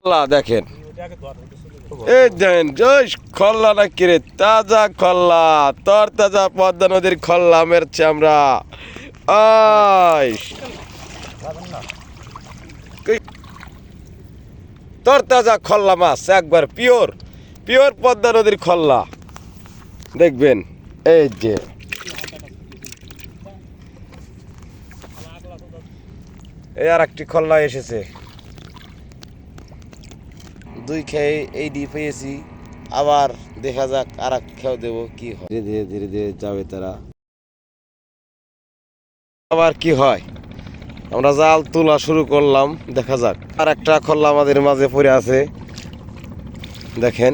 দেখেন এই দেন জয় খল্লা না কিরে তাজা খল্লা তর তাজা পদ্মা নদীর খল্লা মেরছে আমরা তর তাজা খল্লা মাছ একবার পিওর পিওর পদ্মা নদীর খল্লা দেখবেন এই যে এই আর একটি খল্লা এসেছে দুই খেয়ে এই ডি পেয়েছি আবার দেখা যাক আর এক খেয়েও দেবো কি হয় ধীরে ধীরে ধীরে ধীরে যাবে তারা আবার কি হয় আমরা জাল তোলা শুরু করলাম দেখা যাক আর একটা খল্লা আমাদের মাঝে পড়ে আছে দেখেন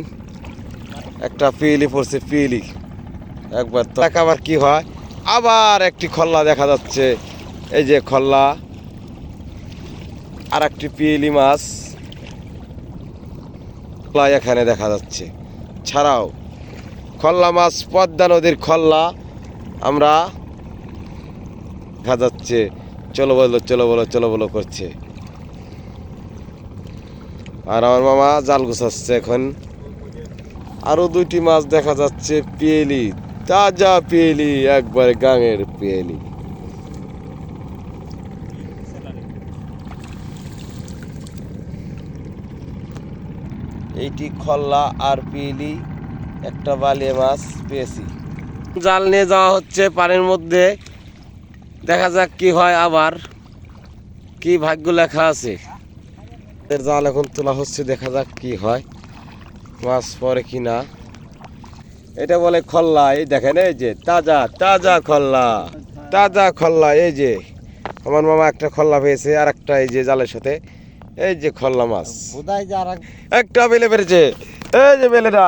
একটা পিলি পড়ছে পিলি একবার তো আবার কি হয় আবার একটি খল্লা দেখা যাচ্ছে এই যে খল্লা আর একটি পিলি মাছ এখানে দেখা যাচ্ছে ছাড়াও খল্লা মাছ পদ্মা নদীর খল্লা আমরা দেখা যাচ্ছে চলো বলো চলো বলো চলো বলো করছে আর আমার মামা জাল গুছাচ্ছে এখন আরো দুইটি মাছ দেখা যাচ্ছে পিয়েলি তাজা পিয়েলি একবারে গাঙের পিয়েলি এইটি খল্লা আর পিয়েলি একটা বালিয়া মাছ পেয়েছি জাল নিয়ে যাওয়া হচ্ছে পানির মধ্যে দেখা যাক কি হয় আবার কি ভাগ্য লেখা আছে জাল এখন তোলা হচ্ছে দেখা যাক কি হয় মাছ পরে কি না এটা বলে খল্লা এই দেখেন এই যে তাজা তাজা খল্লা তাজা খল্লা এই যে আমার মামা একটা খল্লা পেয়েছে আর একটা এই যে জালের সাথে এই যে খল্লা মাছ একটা বেলে পেরেছে এই যে বেলেটা